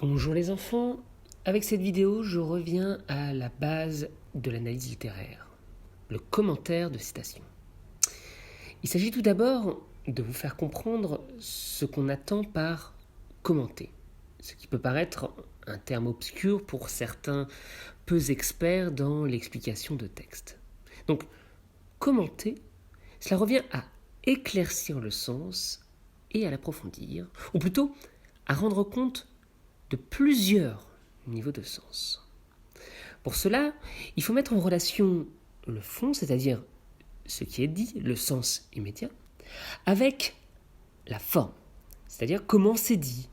Bonjour les enfants, avec cette vidéo je reviens à la base de l'analyse littéraire, le commentaire de citation. Il s'agit tout d'abord de vous faire comprendre ce qu'on attend par commenter, ce qui peut paraître un terme obscur pour certains peu experts dans l'explication de texte. Donc commenter, cela revient à éclaircir le sens et à l'approfondir, ou plutôt à rendre compte de plusieurs niveaux de sens. Pour cela, il faut mettre en relation le fond, c'est-à-dire ce qui est dit, le sens immédiat, avec la forme, c'est-à-dire comment c'est dit,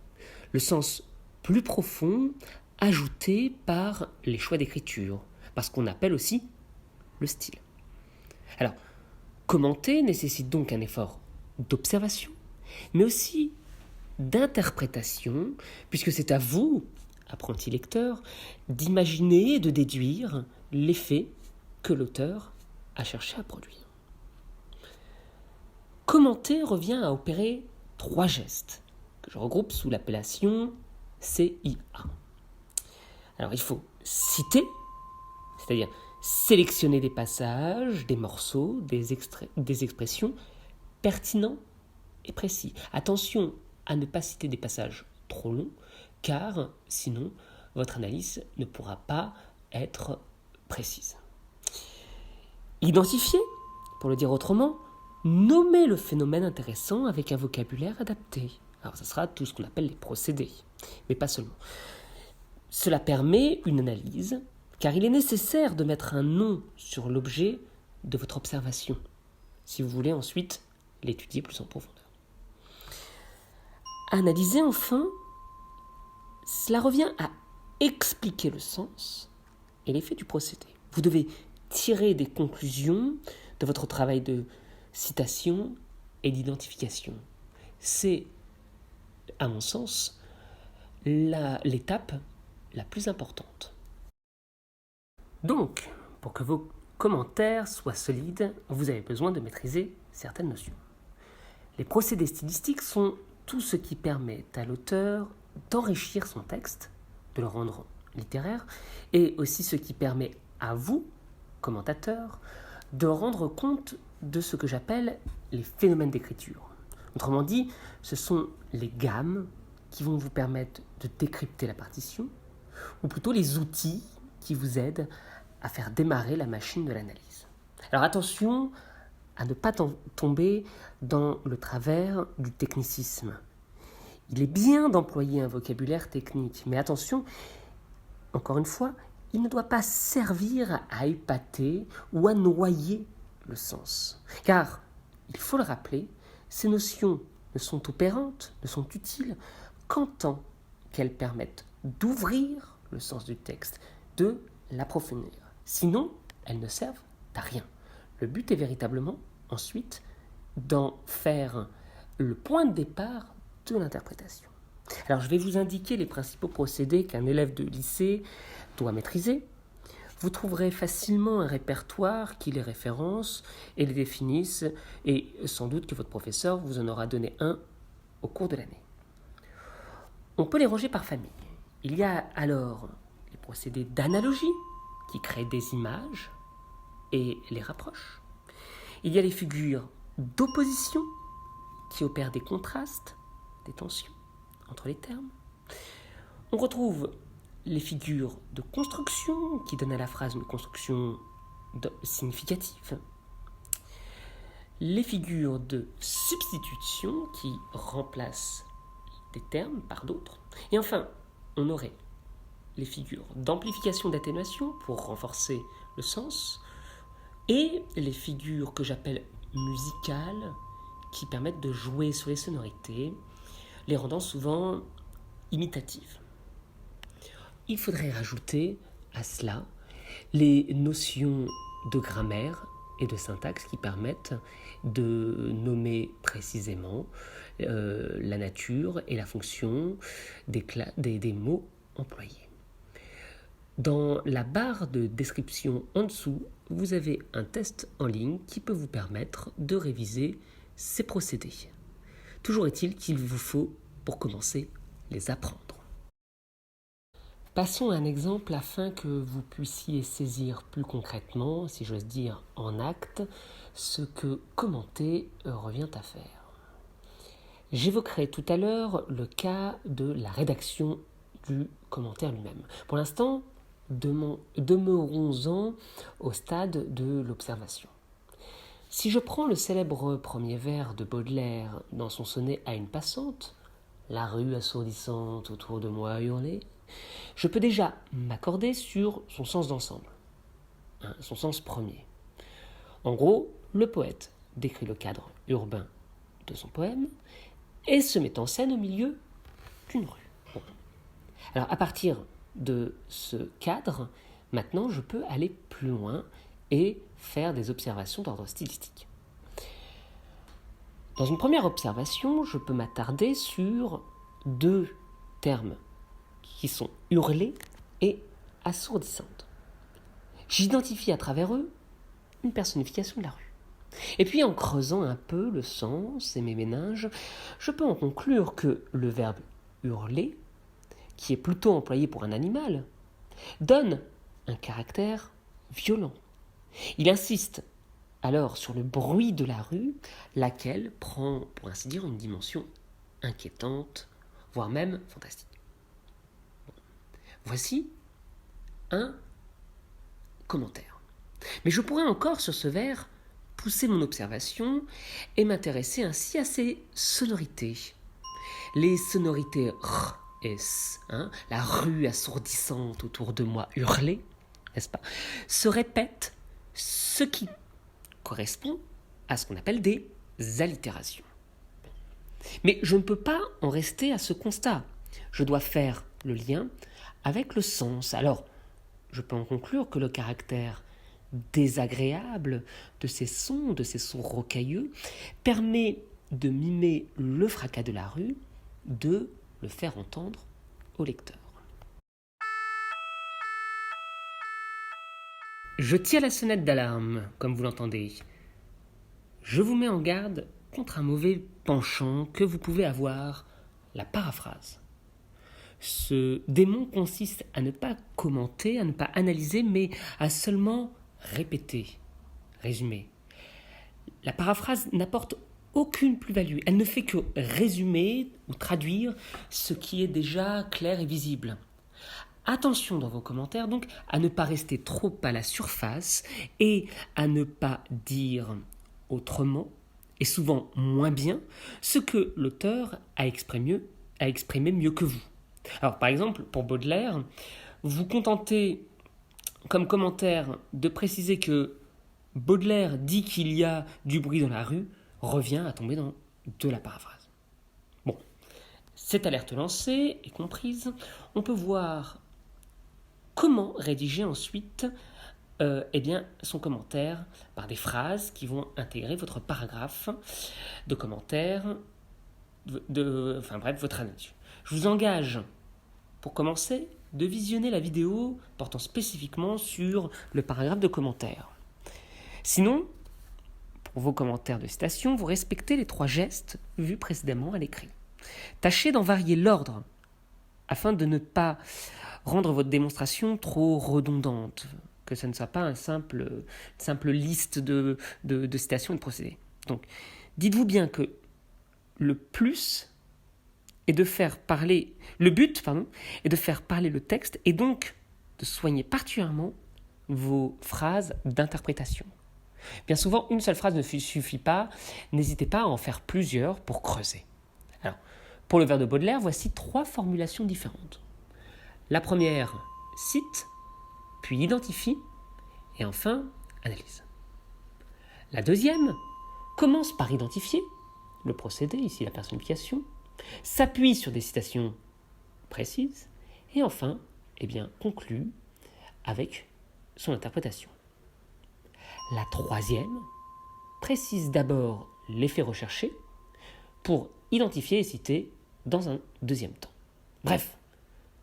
le sens plus profond ajouté par les choix d'écriture, par ce qu'on appelle aussi le style. Alors, commenter nécessite donc un effort d'observation, mais aussi d'interprétation, puisque c'est à vous, apprenti lecteur, d'imaginer et de déduire l'effet que l'auteur a cherché à produire. Commenter revient à opérer 3 gestes, que je regroupe sous l'appellation CIA. Alors il faut citer, c'est-à-dire sélectionner des passages, des morceaux, des expressions pertinents et précis. Attention à ne pas citer des passages trop longs, car sinon votre analyse ne pourra pas être précise. Identifier, pour le dire autrement, nommer le phénomène intéressant avec un vocabulaire adapté. Alors ça sera tout ce qu'on appelle les procédés, mais pas seulement. Cela permet une analyse, car il est nécessaire de mettre un nom sur l'objet de votre observation, si vous voulez ensuite l'étudier plus en profondeur. Analyser enfin, cela revient à expliquer le sens et l'effet du procédé. Vous devez tirer des conclusions de votre travail de citation et d'identification. C'est, à mon sens, l'étape la plus importante. Donc, pour que vos commentaires soient solides, vous avez besoin de maîtriser certaines notions. Les procédés stylistiques sont tout ce qui permet à l'auteur d'enrichir son texte, de le rendre littéraire, et aussi ce qui permet à vous, commentateurs, de rendre compte de ce que j'appelle les phénomènes d'écriture. Autrement dit, ce sont les gammes qui vont vous permettre de décrypter la partition, ou plutôt les outils qui vous aident à faire démarrer la machine de l'analyse. Alors attention à ne pas tomber dans le travers du technicisme. Il est bien d'employer un vocabulaire technique, mais attention, encore une fois, il ne doit pas servir à épater ou à noyer le sens. Car, il faut le rappeler, ces notions ne sont opérantes, ne sont utiles qu'en tant qu'elles permettent d'ouvrir le sens du texte, de l'approfondir. Sinon, elles ne servent à rien. Le but est véritablement, ensuite, d'en faire le point de départ de l'interprétation. Alors, je vais vous indiquer les principaux procédés qu'un élève de lycée doit maîtriser. Vous trouverez facilement un répertoire qui les référence et les définisse, et sans doute que votre professeur vous en aura donné un au cours de l'année. On peut les ranger par famille. Il y a alors les procédés d'analogie qui créent des images et les rapprochent. Il y a les figures d'opposition qui opèrent des contrastes, des tensions entre les termes. On retrouve les figures de construction qui donnent à la phrase une construction significative. Les figures de substitution qui remplacent des termes par d'autres. Et enfin, on aurait les figures d'amplification d'atténuation pour renforcer le sens et les figures que j'appelle musicales qui permettent de jouer sur les sonorités, les rendant souvent imitatives. Il faudrait rajouter à cela les notions de grammaire et de syntaxe qui permettent de nommer précisément la nature et la fonction des mots employés. Dans la barre de description en dessous, vous avez un test en ligne qui peut vous permettre de réviser ces procédés. Toujours est-il qu'il vous faut, pour commencer, les apprendre. Passons à un exemple afin que vous puissiez saisir plus concrètement, si j'ose dire en acte, ce que commenter revient à faire. J'évoquerai tout à l'heure le cas de la rédaction du commentaire lui-même. Pour l'instant, demeurons-en au stade de l'observation. Si je prends le célèbre premier vers de Baudelaire dans son sonnet à une passante, la rue assourdissante autour de moi hurlait, je peux déjà m'accorder sur son sens d'ensemble, son sens premier. En gros, le poète décrit le cadre urbain de son poème et se met en scène au milieu d'une rue. Bon. Alors à partir de ce cadre, maintenant je peux aller plus loin et faire des observations d'ordre stylistique. Dans une première observation, je peux m'attarder sur deux termes qui sont hurlés et assourdissantes. J'identifie à travers eux une personnification de la rue. Et puis en creusant un peu le sens et mes méninges, je peux en conclure que le verbe hurler, qui est plutôt employé pour un animal, donne un caractère violent. Il insiste alors sur le bruit de la rue, laquelle prend, pour ainsi dire, une dimension inquiétante, voire même fantastique. Voici un commentaire. Mais je pourrais encore sur ce vers pousser mon observation et m'intéresser ainsi à ses sonorités. Les sonorités R et S, la rue assourdissante autour de moi hurlée, n'est-ce pas, se répètent, ce qui correspond à ce qu'on appelle des allitérations. Mais je ne peux pas en rester à ce constat. Je dois faire le lien avec le sens. Alors, je peux en conclure que le caractère désagréable de ces sons rocailleux, permet de mimer le fracas de la rue, de le faire entendre au lecteur. Je tire la sonnette d'alarme, comme vous l'entendez. Je vous mets en garde contre un mauvais penchant que vous pouvez avoir, la paraphrase. Ce démon consiste à ne pas commenter, à ne pas analyser, mais à seulement répéter, résumer. La paraphrase n'apporte aucune plus-value. Elle ne fait que résumer ou traduire ce qui est déjà clair et visible. Attention dans vos commentaires donc à ne pas rester trop à la surface et à ne pas dire autrement et souvent moins bien ce que l'auteur a exprimé mieux que vous. Alors par exemple pour Baudelaire, vous contentez comme commentaire de préciser que Baudelaire dit qu'il y a du bruit dans la rue revient à tomber dans de la paraphrase. Bon, cette alerte lancée et comprise, on peut voir comment rédiger ensuite son commentaire par des phrases qui vont intégrer votre paragraphe de commentaire, votre analyse. Je vous engage, pour commencer, de visionner la vidéo portant spécifiquement sur le paragraphe de commentaire. Sinon, pour vos commentaires de citation, vous respectez les 3 gestes vus précédemment à l'écrit. Tâchez d'en varier l'ordre afin de ne pas rendre votre démonstration trop redondante, que ce ne soit pas une simple liste de citations et de procédés. Donc, dites-vous bien que le but est de faire parler le texte et donc de soigner particulièrement vos phrases d'interprétation. Bien souvent, une seule phrase ne suffit pas, n'hésitez pas à en faire plusieurs pour creuser. Alors, pour le vers de Baudelaire, voici 3 formulations différentes. La première, cite, puis identifie, et enfin, analyse. La deuxième commence par identifier, le procédé, ici la personnification, s'appuie sur des citations précises, et enfin, conclut avec son interprétation. La troisième précise d'abord l'effet recherché pour identifier et citer dans un deuxième temps. Bref,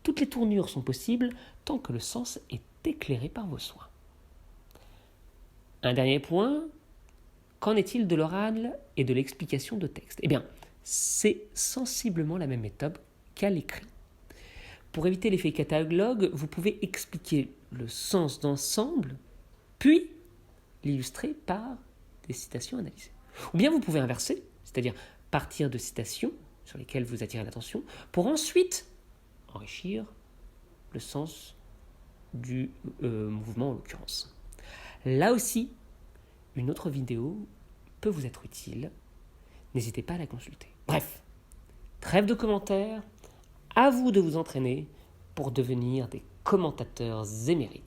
toutes les tournures sont possibles tant que le sens est éclairé par vos soins. Un dernier point, qu'en est-il de l'oral et de l'explication de texte ? C'est sensiblement la même méthode qu'à l'écrit. Pour éviter l'effet catalogue, vous pouvez expliquer le sens d'ensemble, puis l'illustrer par des citations analysées. Ou bien vous pouvez inverser, c'est-à-dire partir de citations sur lesquelles vous attirez l'attention, pour ensuite enrichir le sens du mouvement en l'occurrence. Là aussi, une autre vidéo peut vous être utile. N'hésitez pas à la consulter. Bref, trêve de commentaires, à vous de vous entraîner pour devenir des commentateurs émérites.